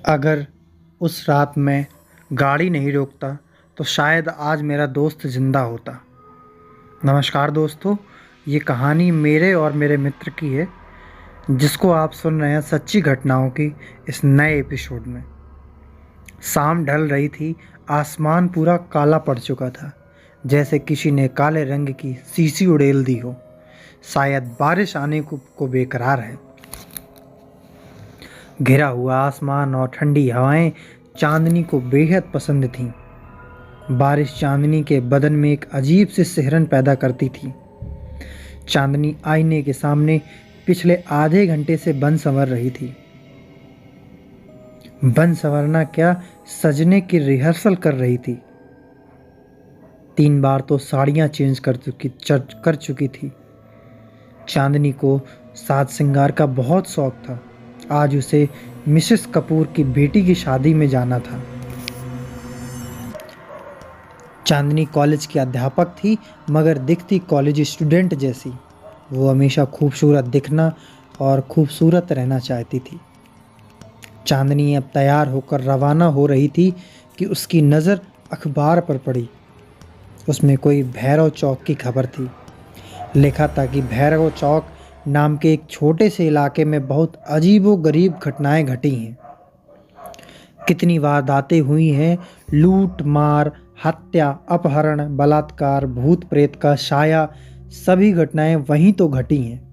अगर उस रात मैं गाड़ी नहीं रोकता तो शायद आज मेरा दोस्त ज़िंदा होता। नमस्कार दोस्तों, ये कहानी मेरे और मेरे मित्र की है जिसको आप सुन रहे हैं सच्ची घटनाओं की इस नए एपिसोड में। शाम ढल रही थी, आसमान पूरा काला पड़ चुका था, जैसे किसी ने काले रंग की शीशी उड़ेल दी हो। शायद बारिश आने को बेकरार है। घिरा हुआ आसमान और ठंडी हवाएं चांदनी को बेहद पसंद थीं। बारिश चांदनी के बदन में एक अजीब सी सिहरन पैदा करती थी। चांदनी आईने के सामने पिछले आधे घंटे से बन संवर रही थी। बन संवरना क्या, सजने की रिहर्सल कर रही थी। 3 बार तो साड़ियाँ चेंज कर चुकी थी। चांदनी को साज श्रृंगार का बहुत शौक था। आज उसे मिसेस कपूर की बेटी की शादी में जाना था। चांदनी कॉलेज की अध्यापक थी, मगर दिखती कॉलेज स्टूडेंट जैसी। वो हमेशा खूबसूरत दिखना और खूबसूरत रहना चाहती थी। चांदनी अब तैयार होकर रवाना हो रही थी कि उसकी नज़र अखबार पर पड़ी। उसमें कोई भैरव चौक की खबर थी। लिखा था कि भैरव चौक नाम के एक छोटे से इलाके में बहुत अजीबो-गरीब घटनाएं घटी हैं। कितनी वारदातें हुई हैं, लूट मार, हत्या, अपहरण, बलात्कार, भूत प्रेत का साया, सभी घटनाएं वहीं तो घटी हैं।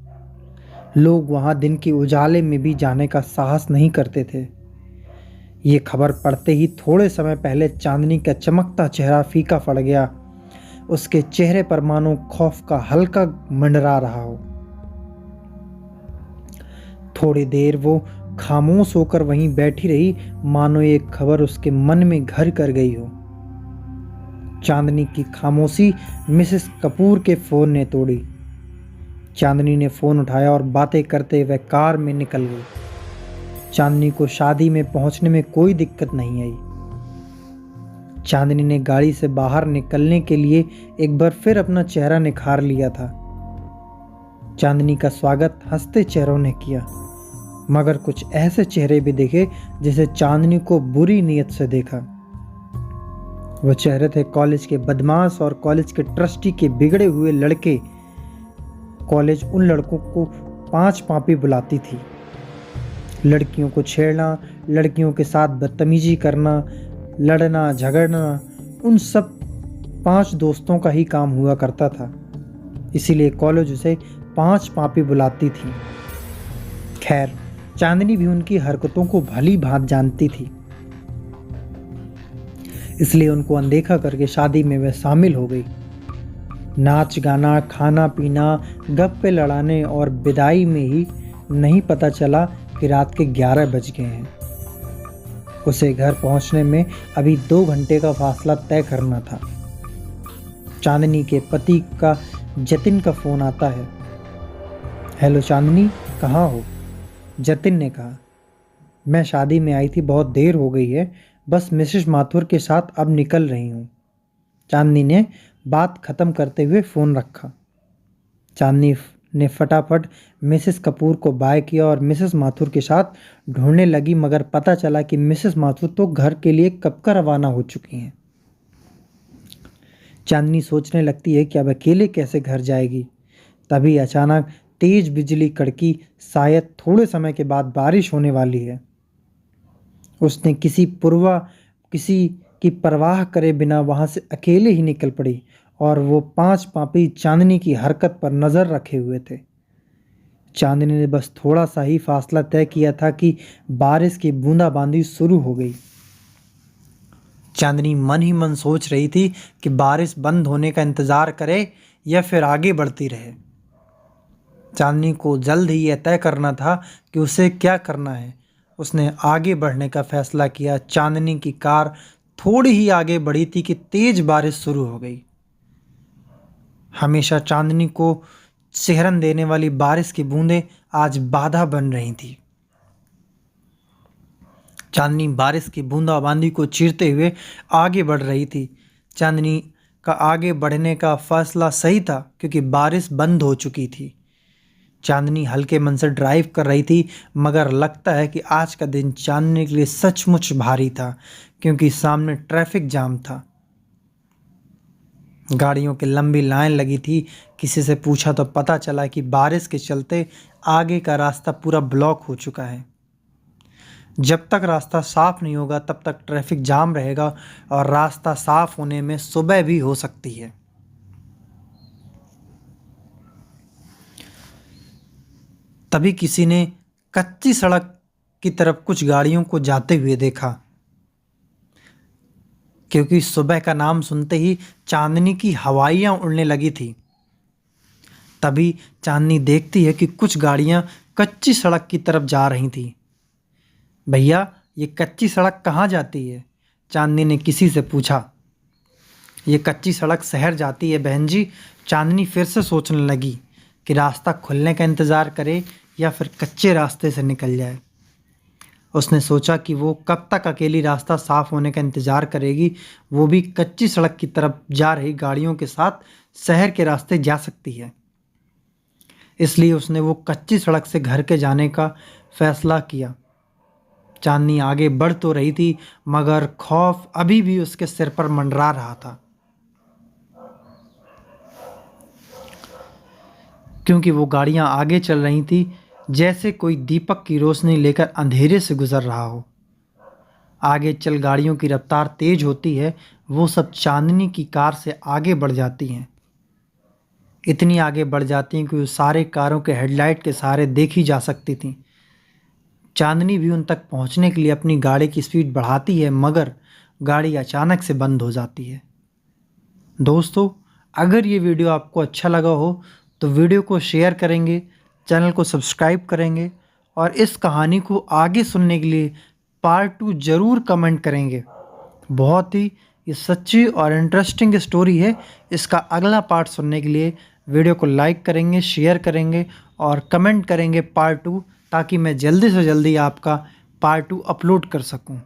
लोग वहां दिन के उजाले में भी जाने का साहस नहीं करते थे। ये खबर पढ़ते ही थोड़े समय पहले चांदनी का चमकता चेहरा फीका पड़ गया। उसके चेहरे पर मानो खौफ का हल्का मंडरा रहा हो। थोड़ी देर वो खामोश होकर वहीं बैठी रही, मानो ये खबर उसके मन में घर कर गई हो। चांदनी की खामोशी मिसेस कपूर के फोन ने तोड़ी। चांदनी ने फोन उठाया और बातें करते हुए कार में निकल गई। चांदनी को शादी में पहुंचने में कोई दिक्कत नहीं आई। चांदनी ने गाड़ी से बाहर निकलने के लिए एक बार फिर अपना चेहरा निखार लिया था। चांदनी का स्वागत हंसते चेहरों ने किया, मगर कुछ ऐसे चेहरे भी देखे जिसे चांदनी को बुरी नीयत से देखा। वो चेहरे थे कॉलेज के बदमाश और कॉलेज के ट्रस्टी के बिगड़े हुए लड़के। कॉलेज उन लड़कों को 5 पापी बुलाती थी। लड़कियों को छेड़ना, लड़कियों के साथ बदतमीजी करना, लड़ना झगड़ना, उन सब 5 दोस्तों का ही काम हुआ करता था। इसीलिए कॉलेज उसे 5 पापी बुलाती थी। खैर, चांदनी भी उनकी हरकतों को भली भांति जानती थी, इसलिए उनको अनदेखा करके शादी में वह शामिल हो गई। नाच गाना, खाना पीना, गप्पे लड़ाने और विदाई में ही नहीं पता चला कि रात के 11 बज गए हैं। उसे घर पहुंचने में अभी 2 घंटे का फासला तय करना था। चांदनी के पति का जतिन का फोन आता है। हेलो चांदनी, कहाँ हो? जतिन ने कहा, मैं शादी में आई थी, बहुत देर हो गई है, बस मिसेस माथुर के साथ अब निकल रही हूँ। चांदनी ने बात खत्म करते हुए फ़ोन रखा। चांदनी ने फटाफट मिसेस कपूर को बाय किया और मिसेस माथुर के साथ ढूंढने लगी, मगर पता चला कि मिसेस माथुर तो घर के लिए कब का रवाना हो चुकी हैं। चांदनी सोचने लगती है कि अब अकेले कैसे घर जाएगी। तभी अचानक तेज बिजली कड़की। शायद थोड़े समय के बाद बारिश होने वाली है। उसने किसी की परवाह करे बिना वहां से अकेले ही निकल पड़ी, और वो 5 पापी चांदनी की हरकत पर नजर रखे हुए थे। चांदनी ने बस थोड़ा सा ही फासला तय किया था कि बारिश की बूंदाबांदी शुरू हो गई। चांदनी मन ही मन सोच रही थी कि बारिश बंद होने का इंतजार करे या फिर आगे बढ़ती रहे। चांदनी को जल्द ही यह तय करना था कि उसे क्या करना है। उसने आगे बढ़ने का फैसला किया। चांदनी की कार थोड़ी ही आगे बढ़ी थी कि तेज बारिश शुरू हो गई। हमेशा चांदनी को सिहरन देने वाली बारिश की बूंदें आज बाधा बन रही थी। चांदनी बारिश की बूंदाबांदी को चीरते हुए आगे बढ़ रही थी। चांदनी का आगे बढ़ने का फैसला सही था, क्योंकि बारिश बंद हो चुकी थी। चांदनी हल्के मन से ड्राइव कर रही थी, मगर लगता है कि आज का दिन चांदनी के लिए सचमुच भारी था, क्योंकि सामने ट्रैफिक जाम था। गाड़ियों की लंबी लाइन लगी थी। किसी से पूछा तो पता चला कि बारिश के चलते आगे का रास्ता पूरा ब्लॉक हो चुका है। जब तक रास्ता साफ नहीं होगा तब तक ट्रैफिक जाम रहेगा और रास्ता साफ होने में सुबह भी हो सकती है। तभी किसी ने कच्ची सड़क की तरफ कुछ गाड़ियों को जाते हुए देखा, क्योंकि सुबह का नाम सुनते ही चांदनी की हवाइयाँ उड़ने लगी थी। तभी चांदनी देखती है कि कुछ गाड़ियाँ कच्ची सड़क की तरफ जा रही थी। भैया, ये कच्ची सड़क कहाँ जाती है? चांदनी ने किसी से पूछा। ये कच्ची सड़क शहर जाती है बहन जी। चांदनी फिर से सोचने लगी कि रास्ता खुलने का इंतज़ार करे या फिर कच्चे रास्ते से निकल जाए। उसने सोचा कि वो कब तक अकेली रास्ता साफ होने का इंतज़ार करेगी, वो भी कच्ची सड़क की तरफ जा रही गाड़ियों के साथ शहर के रास्ते जा सकती है। इसलिए उसने वो कच्ची सड़क से घर के जाने का फैसला किया। चांदनी आगे बढ़ तो रही थी, मगर खौफ अभी भी उसके सिर पर मंडरा रहा था, क्योंकि वो गाड़ियां आगे चल रही थी जैसे कोई दीपक की रोशनी लेकर अंधेरे से गुजर रहा हो। आगे चल गाड़ियों की रफ्तार तेज होती है, वो सब चांदनी की कार से आगे बढ़ जाती हैं। इतनी आगे बढ़ जाती हैं कि वो सारे कारों के हेडलाइट के सहारे देखी जा सकती थीं। चांदनी भी उन तक पहुंचने के लिए अपनी गाड़ी की स्पीड बढ़ाती है, मगर गाड़ी अचानक से बंद हो जाती है। दोस्तों, अगर ये वीडियो आपको अच्छा लगा हो तो वीडियो को शेयर करेंगे, चैनल को सब्सक्राइब करेंगे और इस कहानी को आगे सुनने के लिए पार्ट 2 ज़रूर कमेंट करेंगे। बहुत ही ये सच्ची और इंटरेस्टिंग स्टोरी है। इसका अगला पार्ट सुनने के लिए वीडियो को लाइक करेंगे, शेयर करेंगे और कमेंट करेंगे पार्ट 2, ताकि मैं जल्दी से जल्दी आपका पार्ट 2 अपलोड कर सकूं।